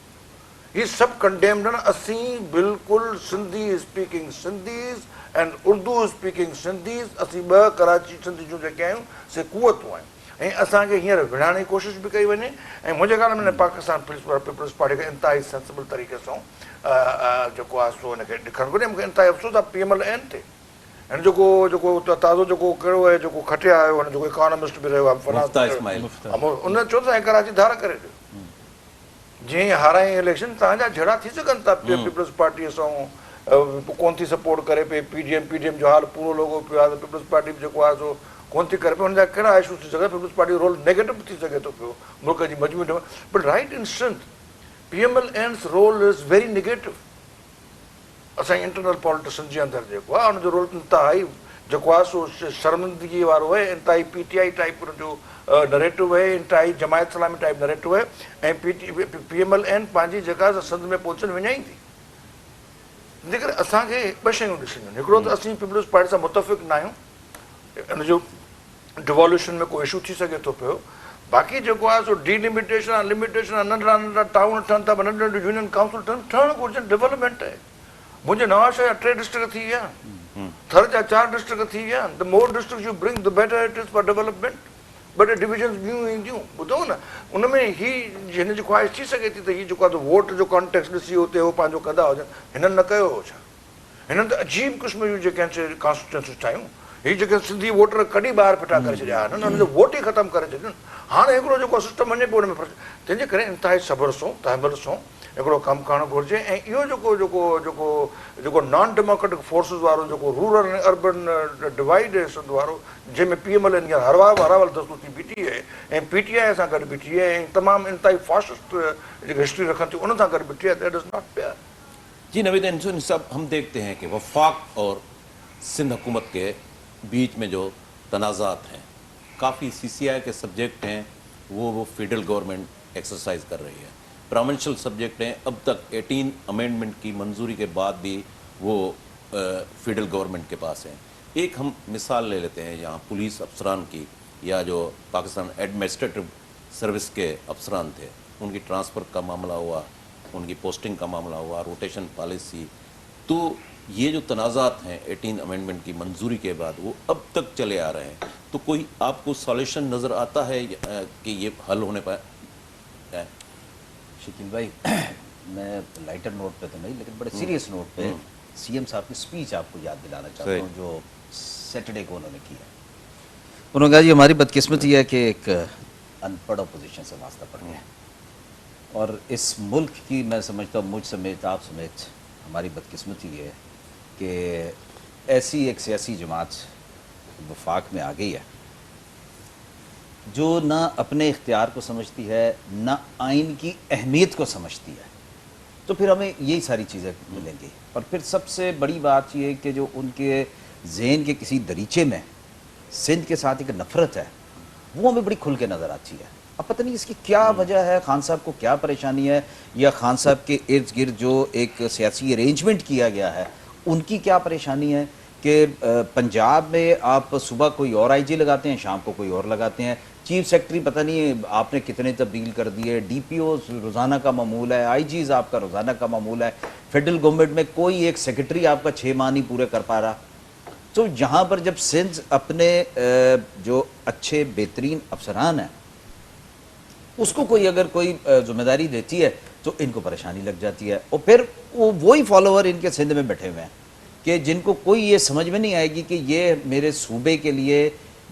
हीअ सभु कंडेम्ड आहिनि। असीं बिल्कुलु सिंधी स्पीकिंग सिंधीज़ ऐं उर्दू स्पीकिंग सिंधीज़, असीं ॿ कराची सिंधी जूं जेके आहियूं से कुवतूं आहिनि, ऐं असांखे हींअर विढ़ाइण जी कोशिशि बि कई वञे। ऐं मुंहिंजे ख़्याल में पाकिस्तान पीपल्स पार्टी खे इंतिहाई सेंसिबल तरीक़े सां जेको आहे सो हिनखे ॾिखणु घुरिजे। मूंखे इंतिहाई अफ़सोस आहे PMLN ते, हिन जेको ताज़ो जेको कहिड़ो आहे जेको खटिया आयो, हुन जेको इकोनॉमिस्ट बि रहियो आहे, उन चयो त साईं कराची धार करे ॾियो, जीअं हाराई इलेक्शन तव्हांजा जहिड़ा थी सघनि था पीपल्स पार्टीअ सां कोन थी सपोर्ट करे पई। PDM जो हाल पूरो लोगो पियो आहे, त पीपल्स पार्टी बि जेको आहे सो कोन थी करे पियो। हुनजा कहिड़ा इशूज़ थी सघे, पीपल्स पार्टी जो रोल नेगेटिव थी सघे थो पियो मुल्क जी मजमूई में, but right in Sindh PMLN's role is very negative. असांजी इंटरनल पॉलिटिक्स जे अंदरि जेको आहे हुनजो रोल इंतिहाई जेको आहे सो शर्मिंदगी वारो आहे, इंतिहाई PTI टाइप हुनजो नरेटिव आहे, इंतिहाई जमायत इस्लामी टाइप नरेटिव आहे, ऐं PMLN पंहिंजी जेका सिंध में पहुचनि विञाईंदी। जेकर असांखे ॿ शयूं ॾिसणियूं आहिनि, हिकिड़ो त असीं पीपल्स पार्टी सां मुतफ़िक़ न आहियूं, हिनजो डिवॉल्यूशन में को इशू थी सघे थो पियो। बाक़ी जेको आहे सो डिलिमिटेशन आहे, लिमिटेशन आहे, नंढड़ा नंढड़ा टाउन ठहनि था, नंढियूं नंढियूं यूनियन काउंसिल ठहणु घुरिजनि, डेवलपमेंट आहे। मुंहिंजे नवाज़ जा 3 डिस्ट्रिक्ट थी विया आहिनि, थर जा 4 डिस्ट्रिक्ट थी विया आहिनि। The more district you bring the better it is for development. ॿ टे डिविजन्स ॿियूं ईंदियूं, ॿुधो न। उन में ही हिन जी ख़्वाहिश थी सघे थी त हीअ जेको आहे वोट जो कॉन्टेक्स्ट ॾिसी हुते उहो पंहिंजो कंदा हुजनि, हिननि न कयो हो छा? हिननि त अजीब क़िस्म जूं जेके आहिनि कॉन्स्टिट्यूंसियूं ठाहियूं। हीअ जेके सिंधी वोटर कॾहिं ॿाहिरि फिटा करे छॾिया आहिनि, हुननि जो वोट ई ख़तमु करे छॾियो। हाणे हिकिड़ो जेको सिस्टम वञे पियो हुन में तंहिंजे करे इंतिहाई सब्र सां तहमुल सां हिकिड़ो कमु करणु घुरिजे। ऐं इहो जेको नॉन डेमोक्रेटिक फोर्सिस वारो जेको रूरल ऐं अर्बन डिवाइड वारो, जंहिंमें PML हींअर हरावल दस्तूं थी बीठी आहे ऐं PTI सां गॾु बीठी आहे ऐं तमामु इंतिहाई फासिस्ट जेकी हिस्ट्री रखनि थियूं उन सां गॾु बीठी आहे, दैट इज़ नॉट फेयर। जी नवीद इंसुन साहब, हम देखते हैं कि वफाक और सिंध हुकूमत के बीच में जो तनाज़ात हैं, काफ़ी CCI के सब्जेक्ट हैं वो फेडरल गवर्नमेंट एक्सरसाइज कर रही है, प्रोविंशियल सब्जेक्ट हैं। अब तक 18 अमेंडमेंट की मंजूरी के बाद भी वो फेडरल गवर्नमेंट के पास हैं। एक हम मिसाल ले लेते हैं यहाँ पुलिस अफसरान की, या जो पाकिस्तान एडमिनिस्ट्रेटिव सर्विस के अफसरान थे, उनकी ट्रांसफ़र का मामला हुआ, उनकी पोस्टिंग का मामला हुआ, रोटेशन पॉलिसी। तो ये जो तनाज़ात हैं 18 अमेंडमेंट की मंजूरी के बाद वो अब तक चले आ रहे हैं, तो कोई आपको सॉल्यूशन नज़र आता है कि ये हल होने पर? शकील भाई, मैं लाइटर नोट पे तो नहीं, लेकिन बड़े सीरियस नोट पे CM साहब की स्पीच आपको याद दिलाना चाहता हूँ जो सैटरडे को उन्होंने किया। उन्होंने कहा जी हमारी बदकिस्मती है कि एक अनपढ़ अपोजिशन से वास्ता पड़ गया, और इस मुल्क की मैं समझता हूँ, मुझ समेत आप समेत, हमारी बदकिस्मती है कि ऐसी एक सियासी जमात वफाक में आ गई है जो ना अपने इख्तियार को समझती है, ना आइन की अहमियत को समझती है। तो फिर हमें यही सारी चीज़ें मिलेंगी। और फिर सबसे बड़ी बात ये कि जो उनके ज़हन के किसी दरीचे में सिंध के साथ एक नफ़रत है, वो हमें बड़ी खुल के नज़र आती है। अब पता नहीं इसकी क्या वजह है, खान साहब को क्या परेशानी है, या खान साहब के इर्द गिर्द जो एक सियासी अरेंजमेंट किया गया है उनकी क्या परेशानी है कि पंजाब में आप सुबह कोई और IG लगाते हैं, शाम को कोई और लगाते हैं, चीफ सेक्रेटरी पता नहीं आपने कितने तब्दील कर दिए, DPOs रोज़ाना का मामूल है, IGs आपका रोज़ाना का मामूल है, फेडरल गवर्नमेंट में कोई एक सेक्रेटरी आपका 6 माह नहीं पूरे कर पा रहा। तो यहाँ पर जब सिंध अपने जो अच्छे बेहतरीन अफसरान हैं उसको कोई अगर कोई जिम्मेदारी देती है तो इनको परेशानी लग जाती है, और फिर वही फॉलोअर इनके सिंध में बैठे हुए हैं कि जिनको कोई ये समझ में नहीं आएगी कि ये मेरे सूबे के लिए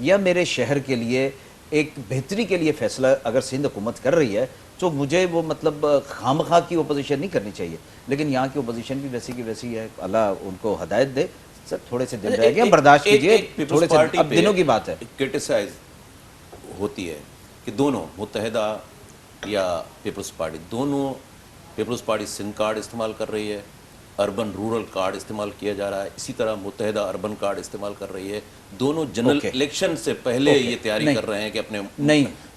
या मेरे शहर के लिए एक बेहतरी के लिए फ़ैसला अगर सिंध हुकूमत कर रही है तो मुझे वो मतलब खामखा की ओपोजिशन नहीं करनी चाहिए। लेकिन यहाँ की ओपोजिशन भी वैसी की वैसी है, अल्लाह उनको हदायत दे। सर थोड़े से दिन रह गए, बर्दाश्त कीजिए, थोड़े से अब दिनों की बात है। क्रिटिसाइज होती है कि दोनों मुत्तहिदा या पीपल्स पार्टी, दोनों पीपल्स पार्टी सिंध कार्ड इस्तेमाल कर रही है, अर्बन रूरल कार्ड इस्तेमाल किया जा रहा है, इसी तरह मुत्तहिदा अर्बन कार्ड इस्तेमाल कर रही है। दोनों जनरल इलेक्शन से पहले ये तैयारी कर रहे हैं कि अपने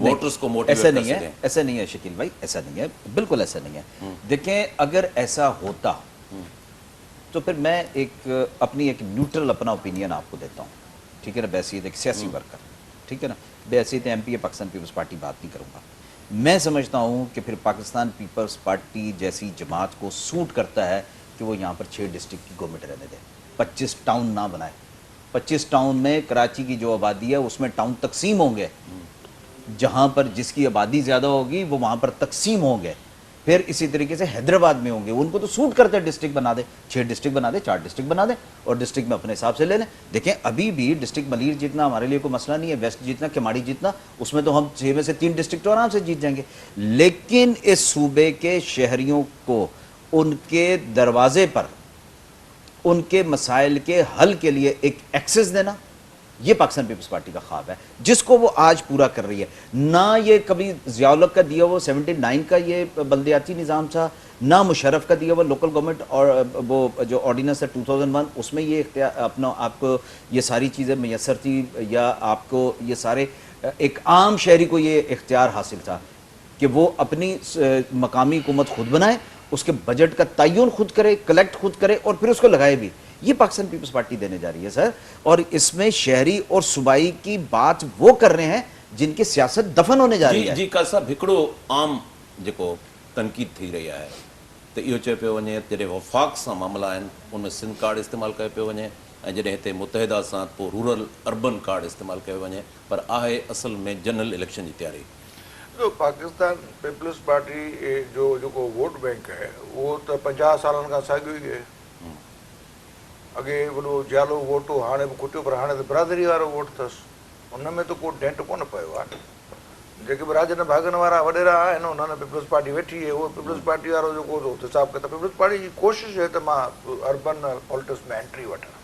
वोटर्स को मोटिवेट कर सकें। ऐसा नहीं है शकील भाई, ऐसा नहीं है, बिल्कुल ऐसा नहीं है। देखें अगर ऐसा होता तो फिर मैं अपनी एक न्यूट्रल अपना ओपिनियन आपको देता हूँ, ठीक है ना, बैसीत एक सियासी वर्कर, ठीक है ना, बैसीत MP पाकिस्तान पीपल्स पार्टी बात नहीं करूँगा। मैं समझता हूँ कि फिर पाकिस्तान पीपल्स पार्टी जैसी जमात को सूट करता है कि वो यहाँ पर 6 डिस्ट्रिक्ट की गवर्नमेंट रहने दे, 25 टाउन ना बनाए। 25 टाउन में कराची की जो आबादी है उसमें टाउन तकसीम होंगे, जहाँ पर जिसकी आबादी ज़्यादा होगी वो वहाँ पर तकसीम होंगे। फिर इसी तरीके से हैदराबाद में होंगे, उनको तो सूट करते हैं डिस्ट्रिक्ट बना दे, 6 डिस्ट्रिक्ट बना दे, 4 डिस्ट्रिक्ट बना दे, और डिस्ट्रिक्ट में अपने हिसाब से ले लें। देखें अभी भी डिस्ट्रिक्ट मलीर जीतना हमारे लिए कोई मसला नहीं है, वेस्ट जीतना, केमाड़ी जीतना, उसमें तो हम 6 में से 3 डिस्ट्रिक्ट तो आराम से जीत जाएंगे। लेकिन इस सूबे के शहरियों को उनके दरवाजे पर उनके मसाइल के हल के लिए एक एक्सेस देना, ये पाकिस्तान पीपल्स पार्टी का ख्वाब है, जिसको वो आज पूरा कर रही है। ना ये कभी ज़ियाउल हक का दिया वो 79 का ये बल्दियाती निज़ाम था, ना मुशर्रफ का दिया वो लोकल गवर्नमेंट और वो जो ऑर्डिनेंस है 2001, उसमें ये अपना आपको ये सारी चीज़ें मैसर थी, या आपको ये सारे एक आम शहरी को ये इख्तियार हासिल था कि वो अपनी मकामी हुकूमत खुद बनाए, उसके बजट का तयन खुद करे, कलेक्ट खुद करे, और फिर उसको लगाए भी। ये पाकिस्तान पीपल्स पार्टी देने जा रही है सर, और इसमें शहरी और सूबाई की बात वो कर रहे हैं जिनकी सियासत दफन होने जा रही है। जी का साहब हिकिड़ो आम जेको तनक़ीद थी रही है तो इहो चयो पियो वञे जॾहिं वफ़ाक़ सां मामला आहिनि उनमें सिंध कार्ड इस्तेमालु कयो पियो वञे, ऐं जॾहिं हिते मुत्तहिदा सां पोइ रूरल अर्बन कार्ड इस्तेमालु कयो वञे, पर आहे असल में जनरल इलेक्शन जी तैयारी। तो पाकिस्तान पीपल्स पार्टी जो जेको वोट बैंक है वो तो 50 सालनि खां साॻियो ई आहे। अॻे वॾो जियालो वोट हो, हाणे बि खुटियो, पर हाणे त बिरादरी वारो वोट अथसि, उन में त को डेंट कोन पियो आहे। जेके बि राजन भागन वारा वॾेरा आहिनि उन्होंने पीपल्स पार्टी वेठी है, उहो पीपल्स पार्टी वारो जेको हिसाब किताब, पीपल्स पार्टी जी कोशिशि है त मां अर्बन पॉलिटिक्स में एंट्री वठां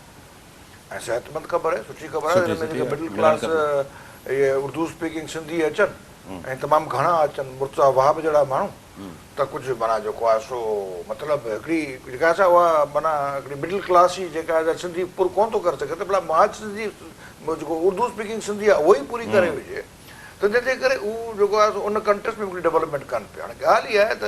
ऐं सेहतमंद ख़बर आहे, सुठी ख़बर आहे, हिन में जेके मिडिल क्लास इहे उर्दू स्पीकिंग सिंधी अचनि ऐं तमामु घणा अचनि, मुर्तज़ा वहाब जहिड़ा माण्हू, त कुझु माना जेको आहे सो मतिलबु हिकिड़ी जेका आहे उहा माना हिकिड़ी मिडिल क्लास ई जेका आहे सिंधी पूरो कोन थो करे सघे, त भला महाज सिंधी जेको उर्दू स्पीकिंग सिंधी आहे उहो ई पूरी करे विझे, त जंहिंजे करे उहो जेको आहे सो उन कंटेक्स्ट में हिकिड़ी डेवलपमेंट कनि पिया। हाणे ॻाल्हि इहा आहे त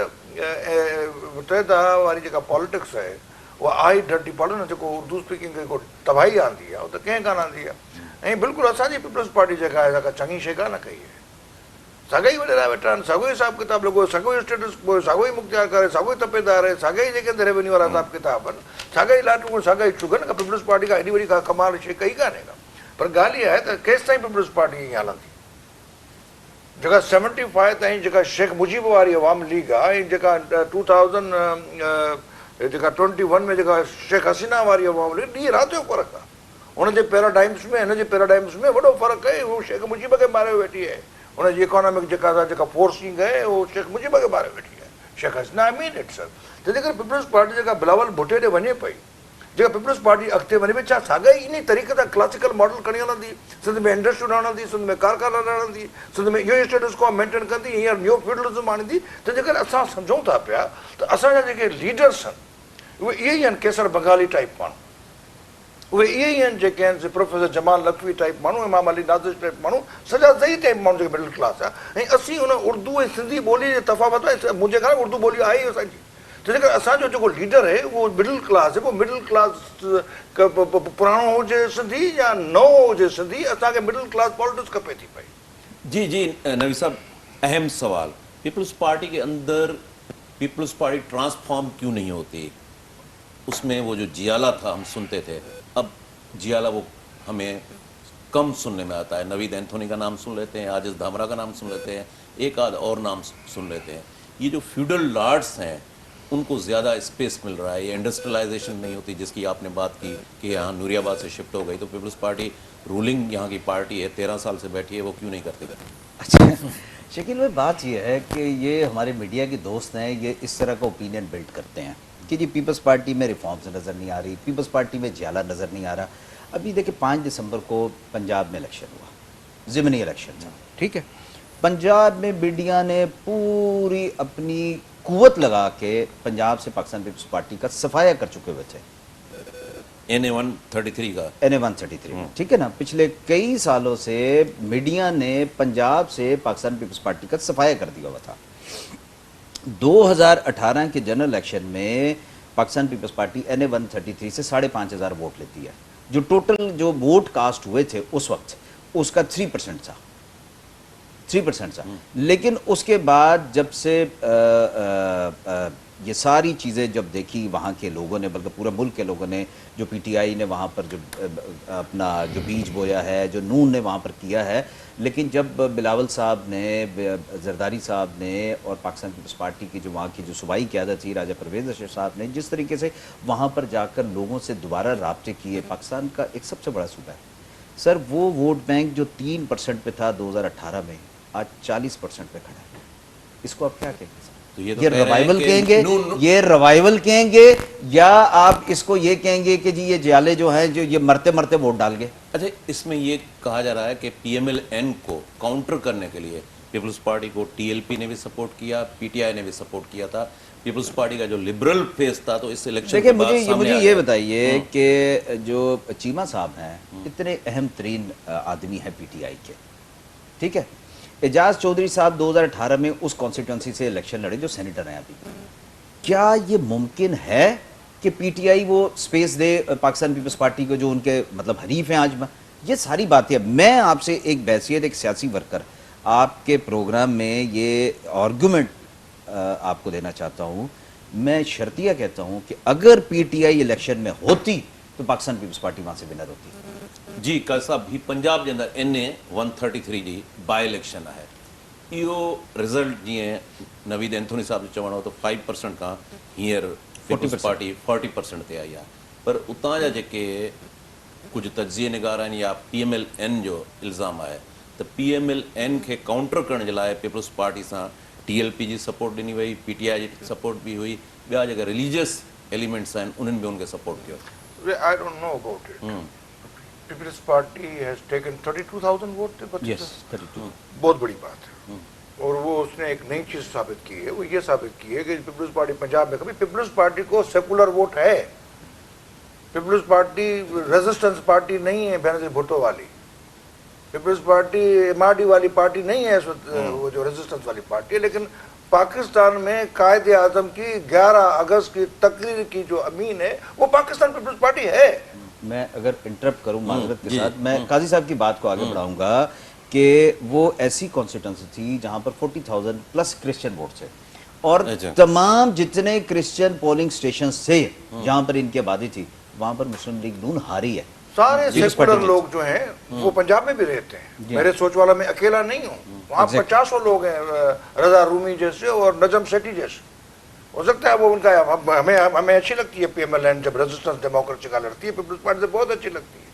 मुतहदा वारी जेका पॉलिटिक्स आहे उहा आई डर्टी पॉलिटिक्स, जेको उर्दू स्पीकिंग खे को तबाही आंदी आहे, उहो त कंहिं कान आंदी आहे। ऐं बिल्कुलु असांजी पीपल्स पार्टी जेका आहे असां चङी शइ कान कई आहे, साॻा ई वॾेरा वेठा आहिनि, साॻियो ई हिसाब किताब लॻो, साॻियो ई स्टेटस को, साॻियो ई मुख़्तियार करे, साॻियो ई तपेदार आहे, साॻा ई जेके रेवेन्यू वारा हिसाब किताब आहिनि, साॻा ई लाटूं, साॻा ई चुगनि का पीपल्स पार्टी का एॾी वॾी का कमाल शइ कई कान्हे का। पर ॻाल्हि इहा आहे त केसि ताईं पीपल्स पार्टी ईअं हलंदी, जेका 75 ताईं जेका शेख मुजीब वारी अवाम लीग आहे ऐं जेका 2021 में जेका शेख हसीना वारी अवाम लीग, ॾींहुं राति जो फ़र्क़ु आहे। हुनजे पैराडाइम्स में हिन जे पैराडाइम्स में वॾो फ़र्क़ु आहे। उहो शेख मुजीब खे मारे वेठी आहे, हुनजी इकोनॉमिक जेका फोर्सिंग आहे उहो शेख मुजीब खे मारे वेठी आहे, Sheikh Hasina I mean it sir. जंहिंजे करे पीपल्स पार्टी जेका बिलावल भुट्टे ॾे वञे पई, जेका पीपल्स पार्टी अॻिते वञे पई, छा साॻा ई इन तरीक़े सां क्लासिकल मॉडल खणी हलंदी, सिंध में इंडस्ट्री न हलंदी, सिंध में कारखाना न हलंदी, सिंध में इहो ई स्टेटस को मेंटेन कंदी, हींअर न्यू फ्यूडलिज़म आणींदी। तंहिंजे करे असां सम्झूं था पिया त असांजा जेके लीडर्स आहिनि उहे इहे ई आहिनि, केसर बंगाली टाइप माण्हू, उहे इहे ई आहिनि जेके आहिनि प्रोफेसर जमाल लखवी टाइप माण्हू, इमाम अली नाज़िर टाइप माण्हू, सॼा सही टाइप माण्हू जेके मिडिल क्लास आहे। ऐं असीं हुन उर्दू ऐं सिंधी ॿोली जे तफ़ावत आहे, मुंहिंजे घर उर्दू ॿोली आहे ई असांजी, तंहिंजे करे असांजो जेको लीडर आहे उहो मिडिल क्लास आहे। पोइ मिडिल क्लास पुराणो हुजे सिंधी या नओं हुजे सिंधी, असांखे मिडिल क्लास पॉलिटिक्स खपे थी पई। जी जी नवी साहब, अहम सवाल, पीपल्स पार्टी के अंदर पीपल्स पार्टी ट्रांसफॉर्म क्यों नहीं होती? उसमें वो जो जियाला था हम सुनते थे, अब जियाला वो हमें कम सुनने में आता है। नवीद एंथोनी का नाम सुन लेते हैं, आजिज धामरा का नाम सुन लेते हैं, एक आध और नाम सुन लेते हैं। ये जो फ्यूडल लॉर्ड्स हैं उनको ज़्यादा स्पेस मिल रहा है, ये इंडस्ट्रियलाइजेशन नहीं होती जिसकी आपने बात की कि यहाँ नूरियाबाद से शिफ्ट हो गई, तो पीपल्स पार्टी रूलिंग यहाँ की पार्टी है, 13 साल से बैठी है, वो क्यों नहीं करती? अच्छा शकील भाई, बात यह है कि ये हमारे मीडिया के दोस्त हैं, ये इस तरह का ओपिनियन बिल्ड करते हैं कि जी पीपल्स पार्टी में रिफॉर्म्स नज़र नहीं आ रही, पीपल्स पार्टी में जियाला नज़र नहीं आ रहा। अभी देखिए 5 दिसंबर को पंजाब में इलेक्शन हुआ, ज़िमनी इलेक्शन था, ठीक है। पंजाब में मीडिया ने पूरी अपनी कुव्वत लगा के पंजाब से पाकिस्तान पीपल्स पार्टी का सफाया कर चुके हुए थे, NA-133 का, NA-133, ठीक है ना। पिछले कई सालों से मीडिया ने पंजाब से पाकिस्तान पीपल्स पार्टी का सफाया कर दिया हुआ था। 2018 के जनरल इलेक्शन में पाकिस्तान पीपल्स पार्टी NA-133 से 5,500 वोट लेती है, जो टोटल जो वोट कास्ट हुए थे उस वक्त उसका 3% था, 3% था। लेकिन उसके बाद जब से ये सारी चीज़ें जब देखी वहाँ के लोगों ने, बल्कि पूरे मुल्क के लोगों ने, जो PTI ने वहाँ पर जो अपना जो बीज बोया है, जो नून ने वहाँ पर किया है, लेकिन जब बिलावल साहब ने, जरदारी साहब ने और पाकिस्तान पीपल्स पार्टी की जो वहाँ की जो सूबाई क़यादत थी, राजा परवेज़ अशरफ साहब ने जिस तरीके से वहाँ पर जाकर लोगों से दोबारा राब्ते किए, पाकिस्तान का एक सबसे बड़ा सूबा है सर, वो वोट बैंक जो 3% पे था 2018 में, आज 40% पे खड़ा है। इसको आप क्या कहेंगे? तो ये रिवाइवल कहेंगे, ये रिवाइवल कहेंगे, या आप इसको ये कहेंगे कि जी ये जियाले जो हैं जो ये मरते मरते वोट डाल गए? अच्छा, इसमें ये कहा जा रहा है कि PMLN को काउंटर करने के लिए पीपल्स पार्टी को TLP ने भी सपोर्ट किया, PTI ने भी सपोर्ट किया था। पीपल्स पार्टी का जो लिबरल फेस था, तो इस इलेक्शन देखिए मुझे ये बताइए कि जो चीमा साहब हैं इतने अहम तरीन आदमी हैं PTI के, ठीक है। एजाज चौधरी साहब 2018 में उस कॉन्स्टिट्यूंसी से इलेक्शन लड़े जो सेनेटर हैं अभी। क्या ये मुमकिन है कि PTI वो स्पेस दे पाकिस्तान पीपल्स पार्टी को जो उनके मतलब हरीफ हैं आज? ये सारी बातें, मैं आपसे एक बैसियत एक सियासी वर्कर आपके प्रोग्राम में ये आर्गूमेंट आपको देना चाहता हूँ। मैं शर्तिया कहता हूँ कि अगर PTI इलेक्शन में होती तो पाकिस्तान पीपल्स पार्टी वहाँ से विनर होती। जी कल साहब भी पंजाब के अंदर NA-133 जी बाय इलेक्शन है, इहो रिज़ल्ट जीअं नवीद एंथोनी साहब जो चवणो तो 5% का हींअर पीपल्स पार्टी 40% ते आई आहे। पर उतां जा जेके कुझु तजिए निगार आहिनि या PMLN जो इल्ज़ाम आहे त PMLN खे काउंटर करण जे लाइ पीपल्स पार्टी सां TLP जी सपोर्ट ॾिनी वई, PTI जी सपोर्ट बि हुई, ॿिया जेके रिलीजियस एलिमेंट्स आहिनि उन्हनि बि उनखे सपोर्ट कयो। I don't know about it. People's Party has taken 32,000 vote Yes, 32. बहुत बड़ी बात है। और वो उसने एक नई चीज साबित की है, वो ये साबित की है कि पीपल्स पार्टी पंजाब में, कभी पीपल्स पार्टी को सेकुलर वोट है। पीपल्स पार्टी रेजिस्टेंस पार्टी नहीं है बेनजीर भुट्टो वाली, पीपल्स पार्टी MRD वाली पार्टी नहीं है, वो जो रेजिस्टेंस वाली पार्टी है। लेकिन पाकिस्तान में कायदे आजम की 11 अगस्त की तकरीर की जो अमीन है वो पाकिस्तान पीपल्स पार्टी है। मैं अगर इंटरप्ट करूं माजरत के साथ, मैं काजी साहब की बात को आगे बढ़ाऊंगा कि वो ऐसी कॉन्स्टिट्यूंसी थी जहां पर 40,000 प्लस क्रिश्चियन वोट थे और तमाम जितने क्रिश्चियन पोलिंग स्टेशन थे जहां पर इनकी आबादी थी वहां पर मुस्लिम लीग नून हारी है। सारे सेकुलर लोग जो हैं वो पंजाब में भी रहते हैं। मेरे सोच वाला मैं अकेला नहीं हूँ, वहाँ 50 लोग हैं, रजा रूमी जैसे और नजम सेठी जैसे। हो सकता है वो उनका, हमें अच्छी लगती है PMLN जब रेजिस्टेंस डेमोक्रेसी का लड़ती है, पीपल्स पार्टी से बहुत अच्छी लगती है।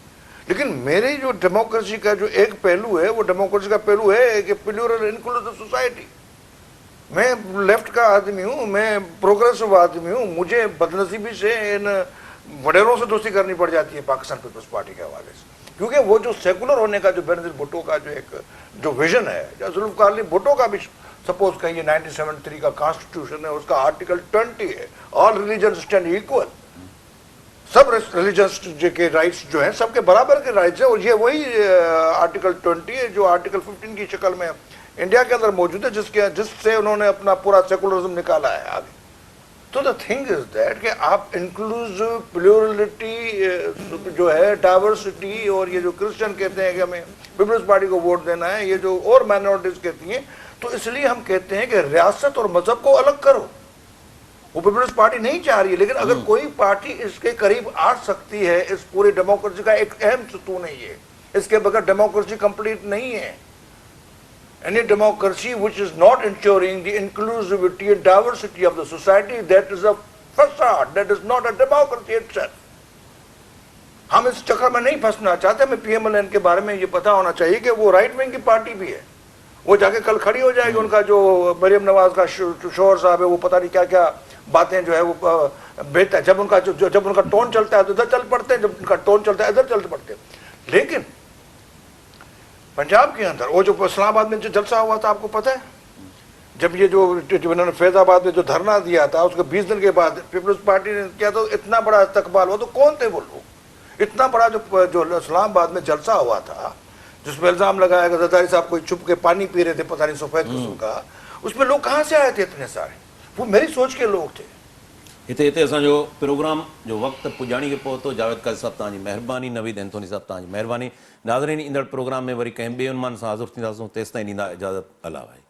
लेकिन मेरी जो डेमोक्रेसी का जो एक पहलू है वो डेमोक्रेसी का पहलू है कि प्लूरल इंक्लूसिव सोसाइटी। मैं लेफ्ट का आदमी हूँ, मैं प्रोग्रेसिव आदमी हूँ, मुझे बदनसीबी से इन वडेरों से दोस्ती करनी पड़ जाती है पाकिस्तान पीपल्स पार्टी के हवाले से, क्योंकि वो जो सेकुलर होने का जो बेनजीर भुट्टो का जो एक जो विजन है, जो जुल्फ़िकार अली भुट्टो का भी सपोज कहिए 1973 का कॉन्स्टिट्यूशन है, उसका आर्टिकल 20 है, ऑल रिलीजन स्टैंड इक्वल, सब रिलीजन्स के राइट्स जो हैं सबके बराबर के राइट्स हैं। और ये वही आर्टिकल 20 है जो आर्टिकल 15 की शक्ल में इंडिया के अंदर मौजूद है, जिससे उन्होंने अपना पूरा सेकुलरिज्म निकाला है आगे। तो द थिंग इज दैट कि आप इंक्लूसिव प्लूरलिटी जो है, डाइवर्सिटी, और ये जो क्रिश्चियन कहते हैं कि हमें पीपल्स पार्टी को वोट देना है, ये जो और माइनॉरिटीज कहती हैं, तो इसलिए हम कहते हैं कि रियासत और मजहब को अलग करो। वो पीपल्स पार्टी नहीं चाह रही है, लेकिन अगर कोई पार्टी इसके करीब आ सकती है, इस पूरी डेमोक्रेसी का एक अहम सतून है ये, इसके बगैर डेमोक्रेसी कंप्लीट नहीं है। Any democracy which is not ensuring the inclusivity and diversity of the society, that is a facade, that is not a democracy itself. हम इस चक्कर में नहीं फंसना चाहते। हमें PMLN के बारे में ये पता होना चाहिए कि वो राइट विंग की पार्टी भी है। वो जाके कल खड़ी हो जाएगी, उनका जो मरियम नवाज का शोहर साहब है वो पता नहीं क्या क्या बातें जो है वो बेहतर, जब उनका टोन चलता है तो इधर चल पड़ते हैं, जब उनका टोन चलता है इधर चल पड़ते हैं। लेकिन पंजाब के अंदर वो जो इस्लामाबाद में जो जलसा हुआ था, आपको पता है, जब ये जो इन्होंने फैजाबाद में जो धरना दिया था, उसके 20 दिन के बाद पीपल्स पार्टी ने किया, तो इतना बड़ा इस्तकबाल हुआ। तो कौन थे वो लोग? इतना बड़ा जो इस्लामाबाद में जलसा हुआ था, जिसमें इल्जाम लगाया गया जरदारी साहब कोई छुप के पानी पी रहे थे, पता नहीं सफेद किस्म का, उसमें लोग कहाँ से आए थे इतने सारे? वो मेरी सोच के लोग थे। हिते असांजो प्रोग्राम जो वक़्तु पुॼाणी खे पहुतो। जावेद काज़ी साहब तव्हांजी महिरबानी, नवीद एंथोनी साहब तव्हांजी महिरबानी। नाज़रीन, ईंदड़ प्रोग्राम में वरी कंहिं ॿिए उन्मान सां हाज़िर थींदासीं, तेसिताईं ॾींदा इजाज़त। अला भाई।